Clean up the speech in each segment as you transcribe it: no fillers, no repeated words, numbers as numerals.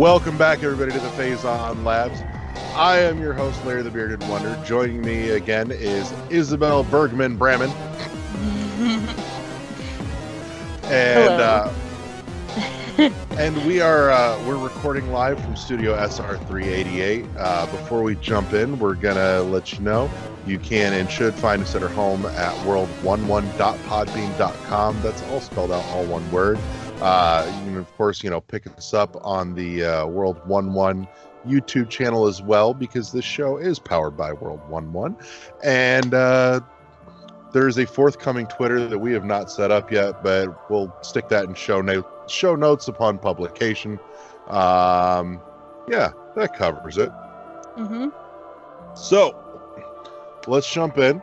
Welcome back, everybody, to the Phazon Labs. I am your host, Larry the Bearded Wonder. Joining me again is Isabel Bergman Bramman. And and we're recording live from Studio SR 388. Before we jump in, we're gonna let you know you can and should find us at our home at world11.podbean.com. That's all spelled out, all one word. You can, of course, pick us up on the World 11 YouTube channel as well, because this show is powered by World 11. And there's a forthcoming Twitter that we have not set up yet, but we'll stick that in show notes upon publication. Yeah, that covers it. Mm-hmm. So let's jump in.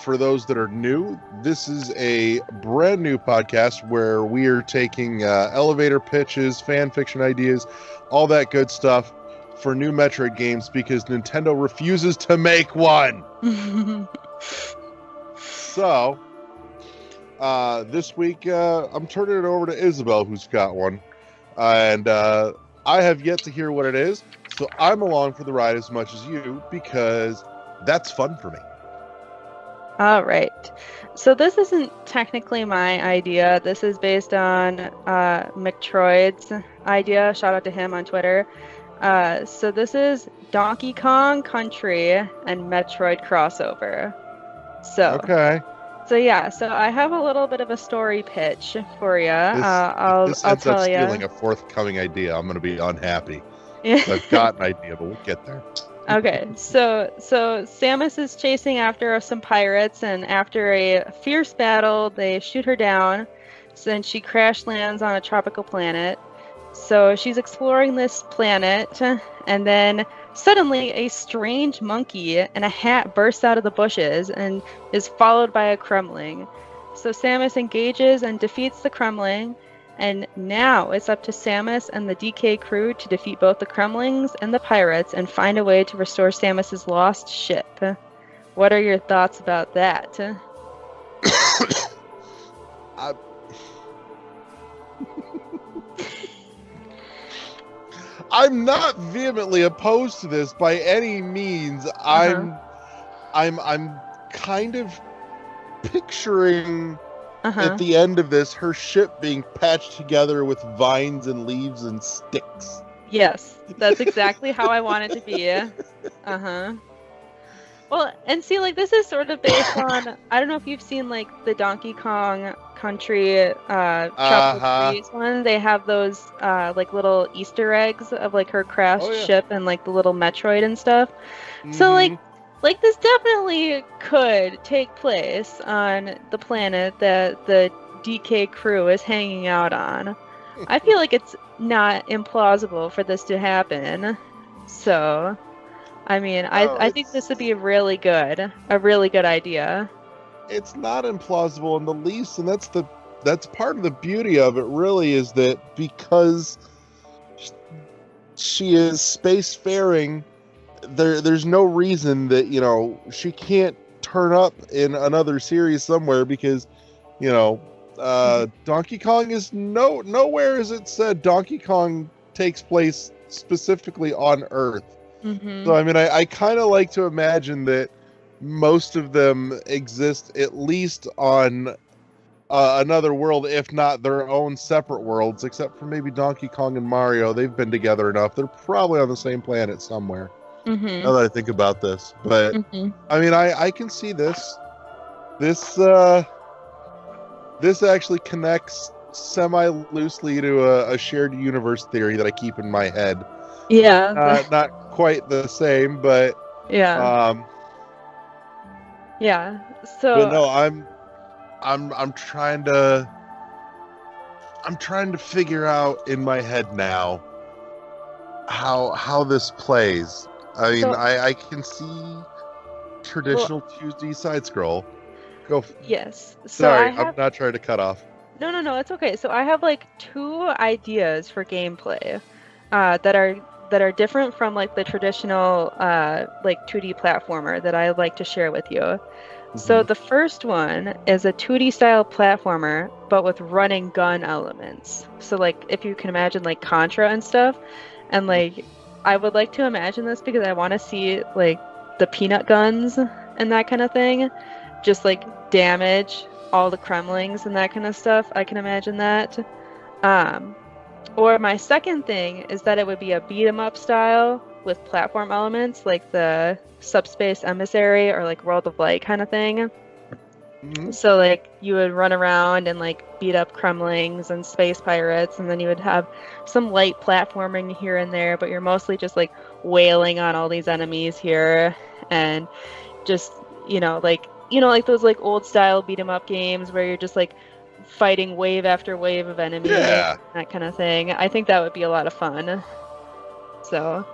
For those that are new, this is a brand new podcast where we are taking elevator pitches, fan fiction ideas, all that good stuff for new Metroid games because Nintendo refuses to make one. So, this week, I'm turning it over to Isabel, who's got one. And I have yet to hear what it is, so I'm along for the ride as much as you because that's fun for me. All right. So this isn't technically my idea. This is based on McTroid's idea. Shout out to him on Twitter. So this is Donkey Kong Country and Metroid crossover. Okay. So yeah. So I have a little bit of a story pitch for you. I'll ends up tell you. stealing a forthcoming idea. I'm going to be unhappy. I've got an idea, but we'll get there. Okay, so Samus is chasing after some pirates, and after a fierce battle, they shoot her down. So then she crash lands on a tropical planet. So she's exploring this planet, and then suddenly a strange monkey in a hat bursts out of the bushes and is followed by a Kremling. So Samus engages and defeats the Kremling. And now it's up to Samus and the DK crew to defeat both the Kremlings and the pirates and find a way to restore Samus's lost ship. What are your thoughts about that? I'm not vehemently opposed to this by any means. I'm kind of picturing at the end of this, her ship being patched together with vines and leaves and sticks. Yes, that's exactly how I want it to be. Well, and see, this is sort of based on, I don't know if you've seen, the Donkey Kong Country Tropical Freeze one. They have those, little Easter eggs of, her crashed ship and, the little Metroid and stuff. Mm-hmm. So, this definitely could take place on the planet that the DK crew is hanging out on. I feel like it's not implausible for this to happen. So, I mean, I think this would be a really good idea. It's not implausible in the least, and that's part of the beauty of it, really, is that because she is spacefaring, there's no reason that, she can't turn up in another series somewhere because, Donkey Kong is nowhere is it said Donkey Kong takes place specifically on Earth. Mm-hmm. So, I mean, I kind of like to imagine that most of them exist at least on another world, if not their own separate worlds, except for maybe Donkey Kong and Mario. They've been together enough. They're probably on the same planet somewhere. Mm-hmm. Now that I think about this, but I mean, I can see this actually connects semi-loosely to a shared universe theory that I keep in my head. Yeah, not quite the same, but yeah. So, but no, I'm trying to figure out in my head now how this plays. I mean, I can see traditional 2D side scroll. Go. Yes. So Sorry, I'm not trying to cut off. No, it's okay. So I have 2 ideas for gameplay that are different from the traditional 2D platformer that I like to share with you. So the first one is a 2D style platformer, but with run and gun elements. So like if you can imagine like Contra and stuff, and like I would like to imagine this because I want to see like the peanut guns and that kind of thing, just like damage all the Kremlings and that kind of stuff. I can imagine that. Or my second thing is that it would be a beat 'em up style with platform elements like the Subspace Emissary or like World of Light kind of thing. So like you would run around and like beat up Kremlings and space pirates, and then you would have some light platforming here and there, but you're mostly just like wailing on all these enemies here, and just like those like old style beat 'em up games where you're just like fighting wave after wave of enemies, that kind of thing. I think that would be a lot of fun. So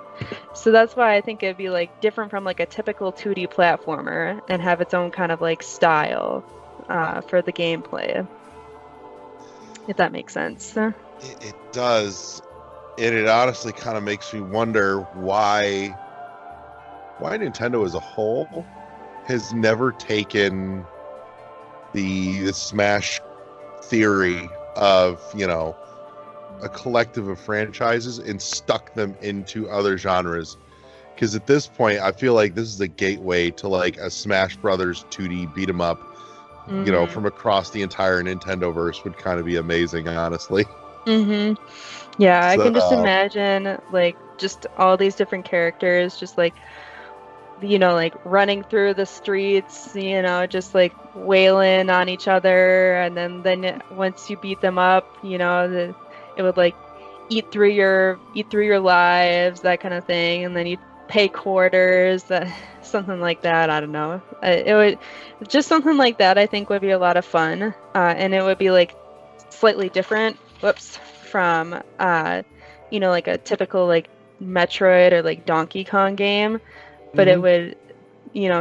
that's why I think it'd be like different from like a typical 2D platformer and have its own kind of like style for the gameplay. If that makes sense. It does. And it honestly kind of makes me wonder why Nintendo as a whole has never taken the Smash theory of, a collective of franchises and stuck them into other genres. Because at this point, I feel like this is a gateway to like a Smash Brothers 2D beat 'em up, from across the entire Nintendoverse would kind of be amazing, honestly. Yeah, I can just imagine like just all these different characters just like like running through the streets, just like wailing on each other, and then once you beat them up, it would like eat through your lives, that kind of thing, and then you pay quarters, something like that. I don't know. It would just something like that. I think would be a lot of fun, and it would be like slightly different. From like a typical like Metroid or like Donkey Kong game, but it would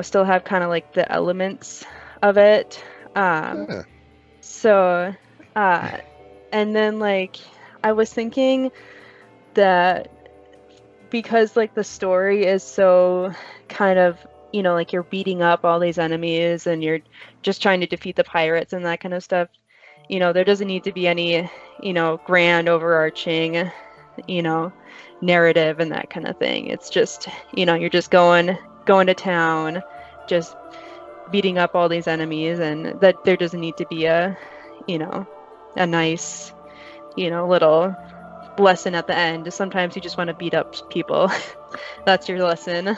still have kind of like the elements of it. So and then like I was thinking that because like the story is so kind of like you're beating up all these enemies and you're just trying to defeat the pirates and that kind of stuff, there doesn't need to be any grand overarching narrative and that kind of thing. It's just you're just going to town, just beating up all these enemies, and that there doesn't need to be a a nice little lesson at the end. Sometimes you just want to beat up people. That's your lesson.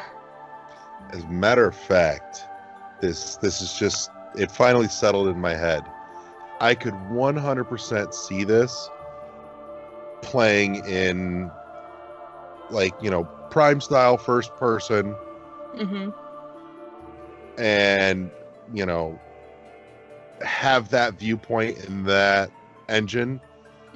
As a matter of fact, this is just, it finally settled in my head. I could 100% see this playing in like Prime style first person, and have that viewpoint in that engine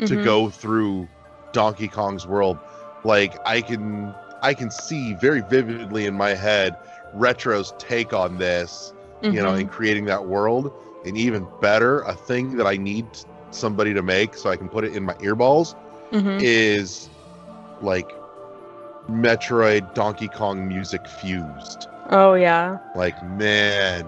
to go through Donkey Kong's world. Like I can see very vividly in my head Retro's take on this, in creating that world. And even better, a thing that I need somebody to make so I can put it in my earballs is like Metroid Donkey Kong music fused. Oh yeah. Like, man,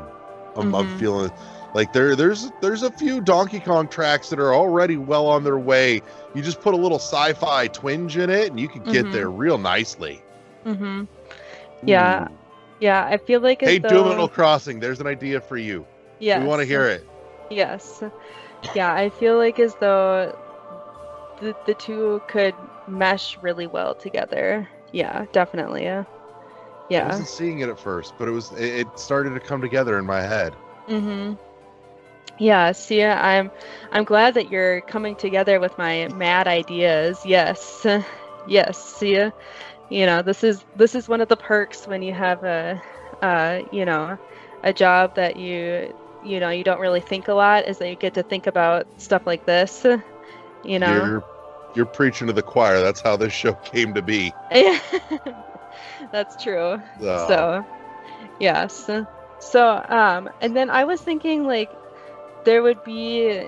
I'm feeling like there's a few Donkey Kong tracks that are already well on their way. You just put a little sci-fi twinge in it and you can get there real nicely. Yeah. Ooh. Yeah, I feel like Hey, Doom Crossing, there's an idea for you. Yes. We want to hear it. Yes. Yeah, I feel like as though the two could mesh really well together. Yeah, definitely. Yeah. I wasn't seeing it at first, but it started to come together in my head. Yeah, see, I'm glad that you're coming together with my mad ideas. Yes. Yes, see, this is one of the perks when you have a job that you don't really think a lot, is that you get to think about stuff like this. You're preaching to the choir. That's how this show came to be. That's true. So, yes. So, and then I was thinking like there would be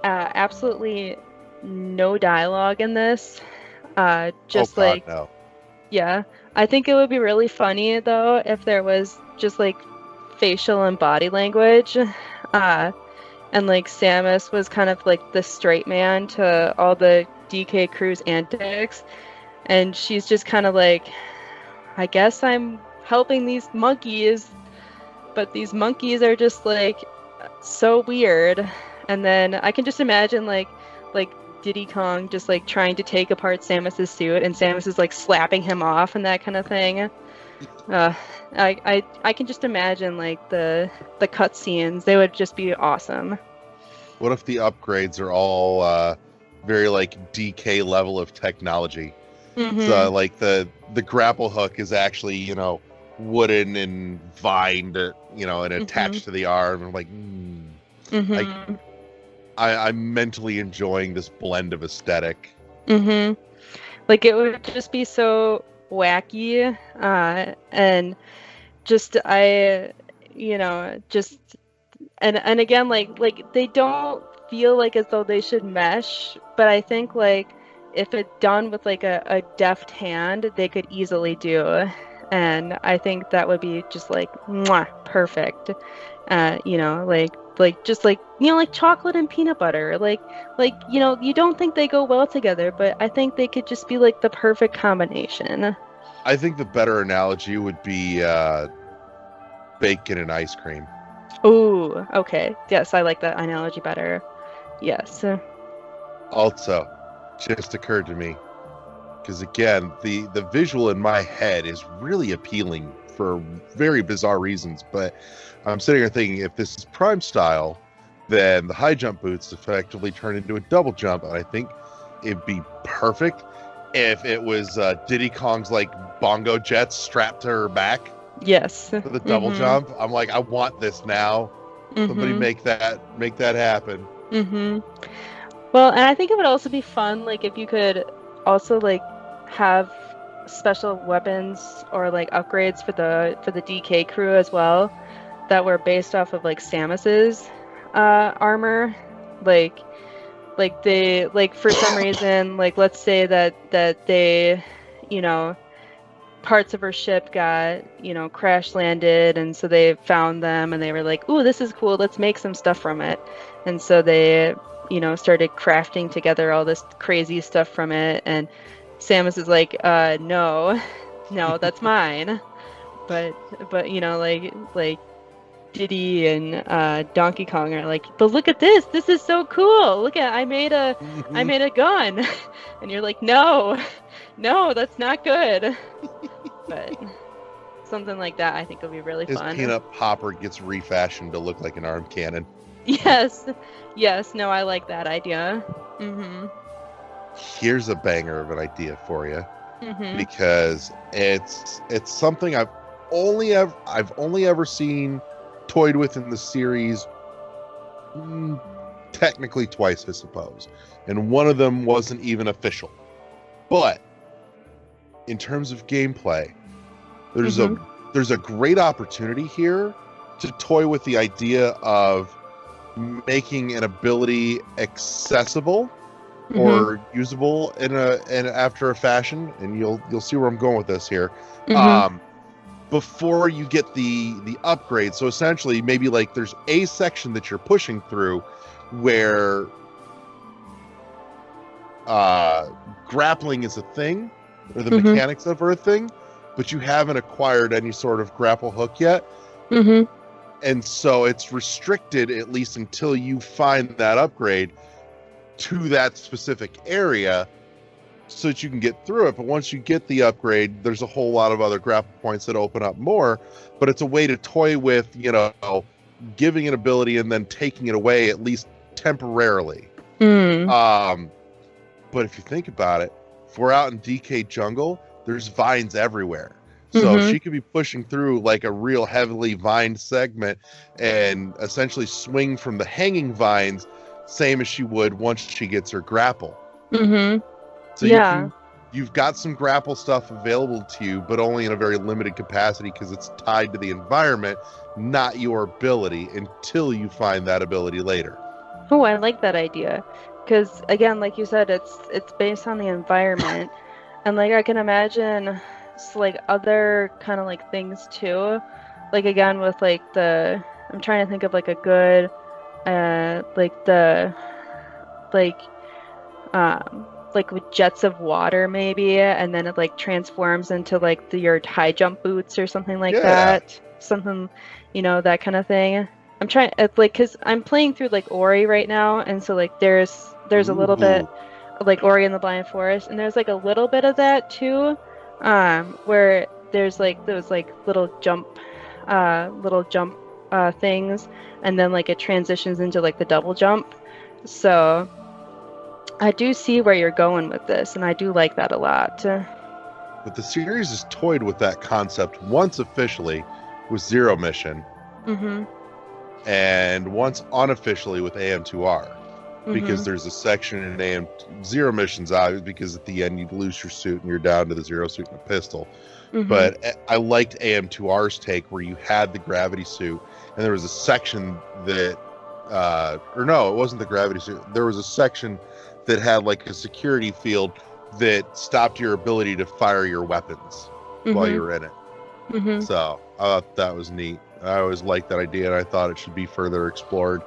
absolutely no dialogue in this. Just no. Yeah. I think it would be really funny though if there was just like facial and body language. And like Samus was kind of like the straight man to all the DK crew's antics. And she's just kind of like, I guess I'm helping these monkeys, but these monkeys are just like so weird. And then I can just imagine like Diddy Kong just like trying to take apart Samus's suit, and Samus is like slapping him off and that kind of thing. I can just imagine like the cutscenes. They would just be awesome. What if the upgrades are all very like DK level of technology? So like the grapple hook is actually, you know, wooden and vined, you know, and attached to the arm. I'm like, like I'm mentally enjoying this blend of aesthetic. Like it would just be so wacky, and just you know, just and again, like they don't feel like as though they should mesh, but I think like if it done with like a deft hand, they could easily do. And I think that would be just like mwah, perfect. You know, like just like, you know, like chocolate and peanut butter. Like you know, you don't think they go well together, but I think they could just be like the perfect combination. I think the better analogy would be bacon and ice cream. Ooh, okay. Yes, I like that analogy better. Yes. Also, just occurred to me, because again, the visual in my head is really appealing for very bizarre reasons, but I'm sitting here thinking, if this is Prime style, then the high jump boots effectively turn into a double jump, and I think it'd be perfect if it was Diddy Kong's like bongo jets strapped to her back. Yes. For the double jump. I'm like, I want this now. Somebody make that happen. Well, and I think it would also be fun, like if you could also like have special weapons or like upgrades for the DK crew as well, that were based off of like Samus's armor. Like they, like for some reason, like let's say that they, you know, parts of her ship got, you know, crash landed, and so they found them and they were like, ooh, this is cool, let's make some stuff from it. And so they, you know, started crafting together all this crazy stuff from it, and Samus is like, no, that's mine. But you know, like Diddy and Donkey Kong are like, but look at this is so cool, look at, I made a gun. And you're like, no, that's not good. But something like that I think would be really fun. His peanut popper gets refashioned to look like an arm cannon. Yes, no, I like that idea. Here's a banger of an idea for you, because it's something I've only ever seen toyed with in the series, technically twice, I suppose, and one of them wasn't even official. But in terms of gameplay, there's a great opportunity here to toy with the idea of making an ability accessible or usable in after a fashion, and you'll see where I'm going with this here. Before you get the upgrade. So essentially, maybe like there's a section that you're pushing through where grappling is a thing, or the mechanics of are a thing, but you haven't acquired any sort of grapple hook yet. And so it's restricted, at least until you find that upgrade, to that specific area so that you can get through it. But once you get the upgrade, there's a whole lot of other grapple points that open up more. But it's a way to toy with, you know, giving an ability and then taking it away, at least temporarily. But if you think about it, if we're out in DK Jungle, there's vines everywhere. So she could be pushing through like a real heavily vined segment and essentially swing from the hanging vines, same as she would once she gets her grapple. So you've got some grapple stuff available to you, but only in a very limited capacity because it's tied to the environment, not your ability, until you find that ability later. Oh, I like that idea. Because again, like you said, it's based on the environment. And like I can imagine like other kind of like things too, like again with like I'm trying to think of like a good like the like like with jets of water maybe, and then it like transforms into like your high jump boots or something like Yeah. that. Something, that kind of thing. I'm trying like because I'm playing through like Ori right now, and so like there's a little bit Ooh. like Ori and the Blind Forest, and there's like a little bit of that too, where there's like those like little jump things, and then like it transitions into like the double jump. So I do see where you're going with this, and I do like that a lot. But the series has toyed with that concept once officially with Zero Mission, Mm-hmm. and once unofficially with AM2R. Because there's a section in AM Zero Missions, obviously, because at the end you lose your suit and you're down to the Zero suit and a pistol. Mm-hmm. But I liked AM2R's take where you had the gravity suit, and there was a section that, or no, it wasn't the gravity suit. There was a section that had like a security field that stopped your ability to fire your weapons while you were in it. Mm-hmm. So I thought that was neat. I always liked that idea, and I thought it should be further explored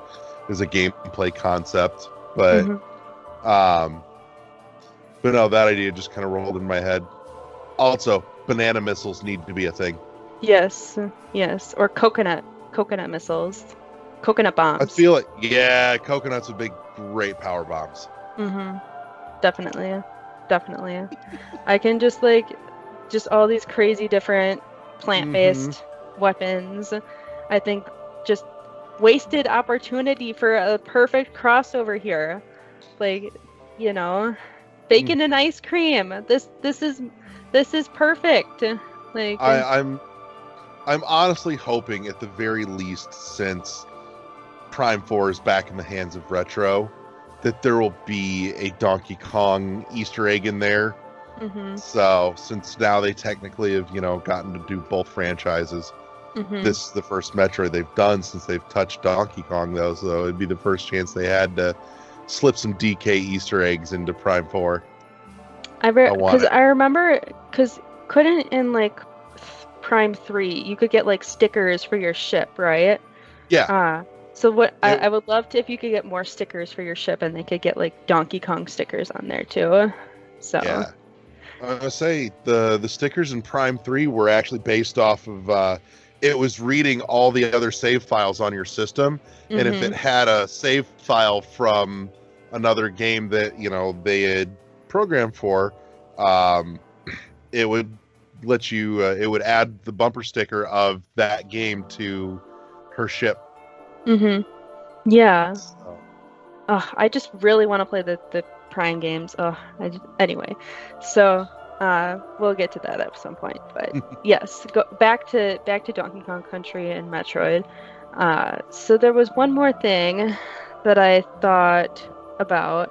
as a gameplay concept. But but no, that idea just kind of rolled in my head. Also, banana missiles need to be a thing. Yes, or coconut missiles, coconut bombs. I feel it. Yeah, coconuts would be great power bombs. Mm-hmm. Definitely. I can just all these crazy different plant-based weapons. I think just wasted opportunity for a perfect crossover here. Like, bacon and ice cream. This is perfect. Like I'm honestly hoping at the very least, since Prime 4 is back in the hands of Retro, that there will be a Donkey Kong Easter egg in there. So since now they technically have, gotten to do both franchises, this is the first Metroid they've done since they've touched Donkey Kong, though. So it'd be the first chance they had to slip some DK Easter eggs into Prime 4. Because I remember, couldn't in like Prime 3 you could get like stickers for your ship, right? Yeah. So what I would love to if you could get more stickers for your ship, and they could get like Donkey Kong stickers on there too. So yeah, I was gonna say the stickers in Prime 3 were actually based off of it was reading all the other save files on your system, and if it had a save file from another game that they had programmed for, it would let you it would add the bumper sticker of that game to her ship. Yeah. So. I just really want to play the Prime games. Anyway, so we'll get to that at some point. But yes, go back to Donkey Kong Country and Metroid. So there was one more thing that I thought about,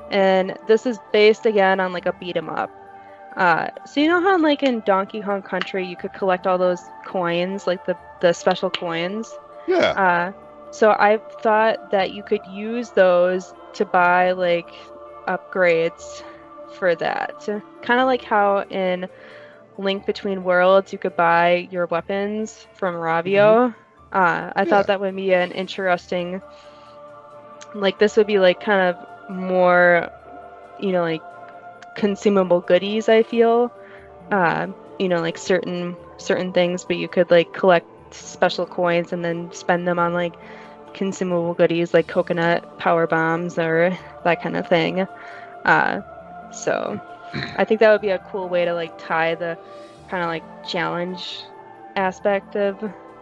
and this is based again on like a beat 'em up. So you know how like in Donkey Kong Country you could collect all those coins, like the special coins? Yeah. So I thought that you could use those to buy like upgrades for that. Kind of like how in Link Between Worlds you could buy your weapons from Ravio. I thought that would be an interesting, like this would be like kind of more, like consumable goodies, I feel. Like certain things, but you could like collect special coins and then spend them on like consumable goodies like coconut power bombs or that kind of thing. So I think that would be a cool way to like tie the kind of like challenge aspect of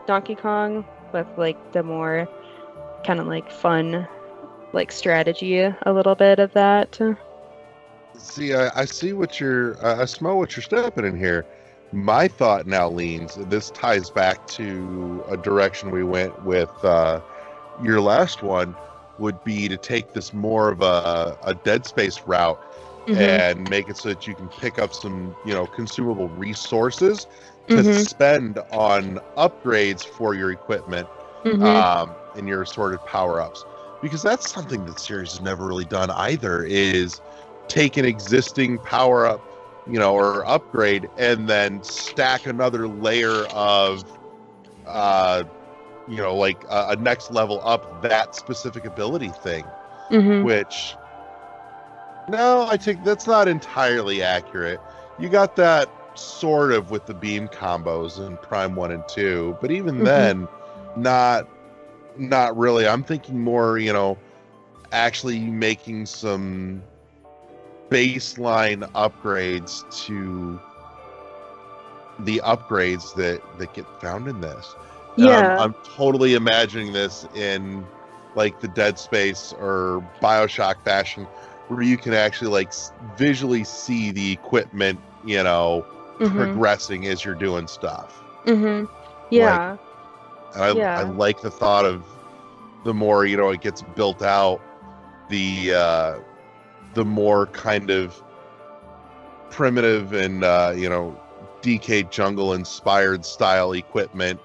Donkey Kong with like the more kind of like fun like strategy, a little bit of that. See, I see what I smell what you're stepping in here. My thought now leans, this ties back to a direction we went with your last one, would be to take this more of a Dead Space route and make it so that you can pick up some, consumable resources to spend on upgrades for your equipment and your assorted power-ups. Because that's something that the series has never really done either, is take an existing power-up, or upgrade, and then stack another layer of like a next level up that specific ability thing, Mm-hmm. which, no, I think that's not entirely accurate. You got that sort of with the beam combos in Prime 1 and 2, but even Mm-hmm. then, not really. I'm thinking more, actually making some baseline upgrades to the upgrades that get found in this. And Yeah. I'm totally imagining this in like the Dead Space or BioShock fashion, where you can actually like visually see the equipment, Mm-hmm. progressing as you're doing stuff. Mm-hmm. Like, Yeah. and I Yeah. like the thought of the more it gets built out, the more kind of primitive and DK jungle inspired style equipment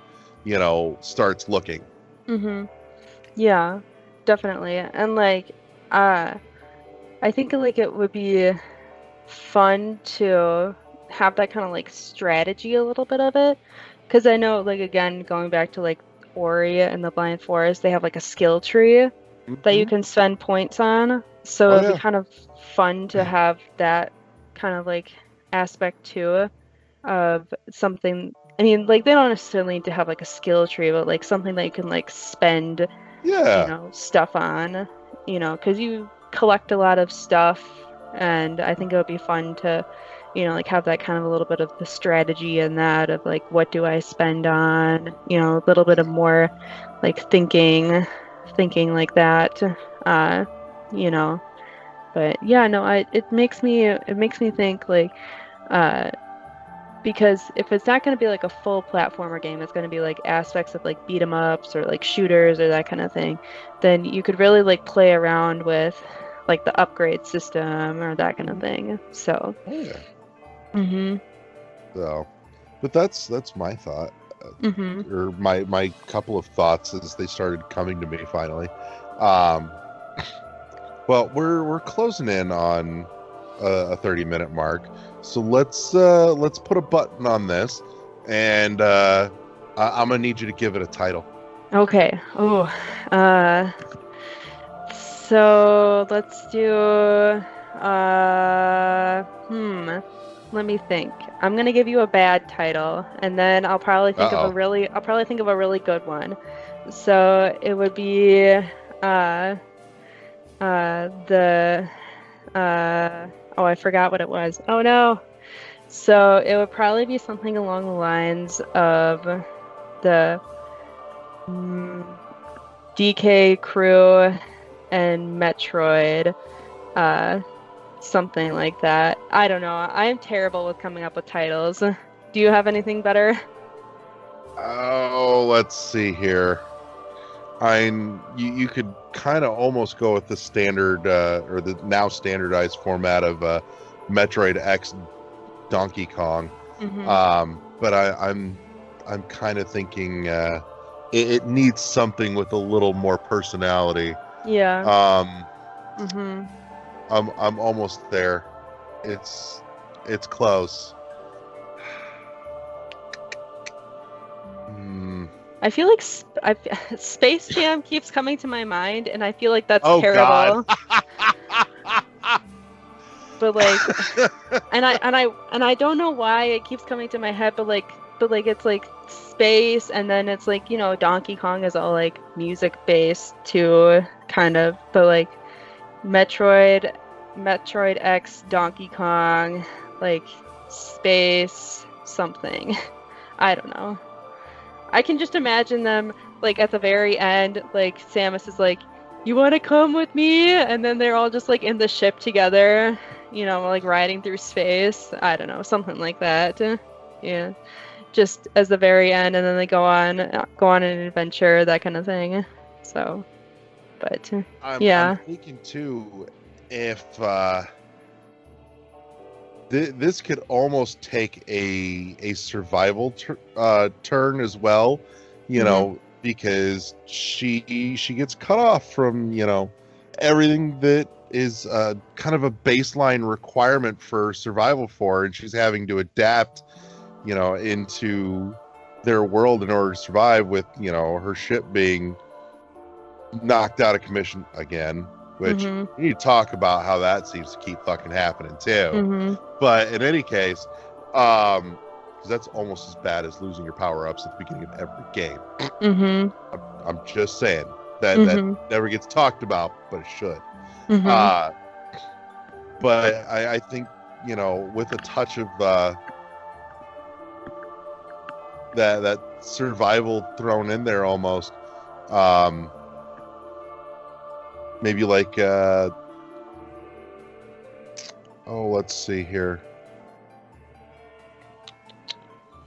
starts looking. Mm-hmm. Yeah. Definitely. And like, uh, I think like it would be fun to have that kind of like strategy a little bit of it, because I know like again going back to like Ori and the Blind Forest, they have like a skill tree that you Mm-hmm. can spend points on, so Oh it'd be yeah. kind of fun to have that kind of like aspect too of something. I mean, like they don't necessarily need to have like a skill tree, but like something that you can like spend, Yeah. stuff on, because you collect a lot of stuff, and I think it would be fun to, like have that kind of a little bit of the strategy in that of like what do I spend on, a little bit of more like thinking like that, uh, you know. But yeah, no, it makes me think like, uh, because if it's not going to be like a full platformer game, it's going to be like aspects of like beat 'em ups or like shooters or that kind of thing, then you could really like play around with like the upgrade system or that kind of thing. So, Oh yeah. mhm, So, but that's my thought, mhm, or my couple of thoughts as they started coming to me finally. Um, well, we're closing in on a 30-minute mark, so let's put a button on this, and I'm gonna need you to give it a title. okay. Oh, uh, so let's do, let me think. I'm gonna give you a bad title, and then Uh-oh. I'll probably think of a really good one. So it would be, the, oh, I forgot what it was. Oh no. So it would probably be something along the lines of the mm, DK Crew and Metroid, uh, something like that. I don't know. I am terrible with coming up with titles. Do you have anything better? Oh, let's see here. You could kind of almost go with the standard or the now standardized format of Metroid X Donkey Kong. Mm-hmm. But I'm kind of thinking it needs something with a little more personality. Yeah. Um, Mm-hmm. I'm almost there. It's close. Hmm. I feel like Space Jam keeps coming to my mind, and I feel like that's Oh God. terrible. But like, and I don't know why it keeps coming to my head, but like it's like space, and then it's like Donkey Kong is all like music based too, kind of. But like Metroid X Donkey Kong, like space something. I don't know. I can just imagine them like at the very end, like Samus is like, "You want to come with me?" And then they're all just like in the ship together, like riding through space. I don't know, something like that. Yeah, just as the very end, and then they go on an adventure, that kind of thing. So, but I'm yeah. thinking too, if this could almost take a survival turn as well, Mhm. because she gets cut off from everything that is kind of a baseline requirement for survival for her, and she's having to adapt into their world in order to survive with, you know, her ship being knocked out of commission again, which you need to talk about how that seems to keep fucking happening too. But in any case, because that's almost as bad as losing your power-ups at the beginning of every game. I'm just saying that never gets talked about, but it should. But I think, you know, with a touch of that survival thrown in there almost, maybe like let's see here,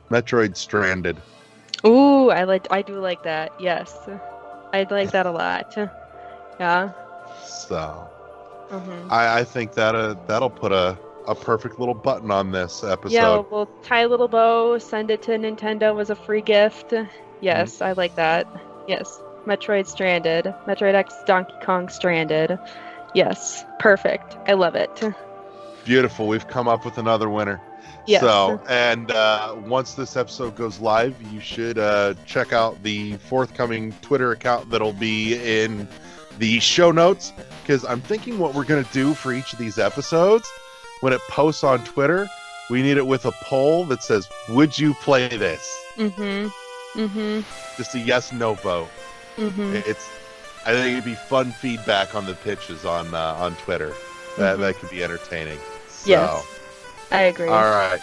Metroid Stranded. Ooh, I do like that. Yes, I'd like that a lot. Yeah. So I think that that'll put a perfect little button on this episode. Yeah, we'll tie a little bow, send it to Nintendo as a free gift. Yes, I like that. Yes, Metroid Stranded, Metroid X Donkey Kong Stranded. Yes, perfect. I love it. Beautiful. We've come up with another winner. Yes. So, and once this episode goes live, you should check out the forthcoming Twitter account that'll be in the show notes, because I'm thinking what we're going to do for each of these episodes, when it posts on Twitter, we need it with a poll that says, would you play this? Just a yes, no vote. I think it'd be fun feedback on the pitches on Twitter. That could be entertaining. So, yes, I agree. All right.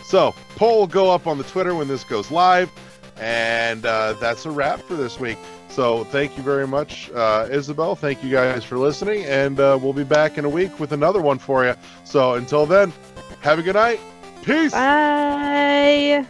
So, poll will go up on the Twitter when this goes live. And that's a wrap for this week. So thank you very much, Isabel. Thank you guys for listening. And we'll be back in a week with another one for you. So until then, have a good night. Peace. Bye.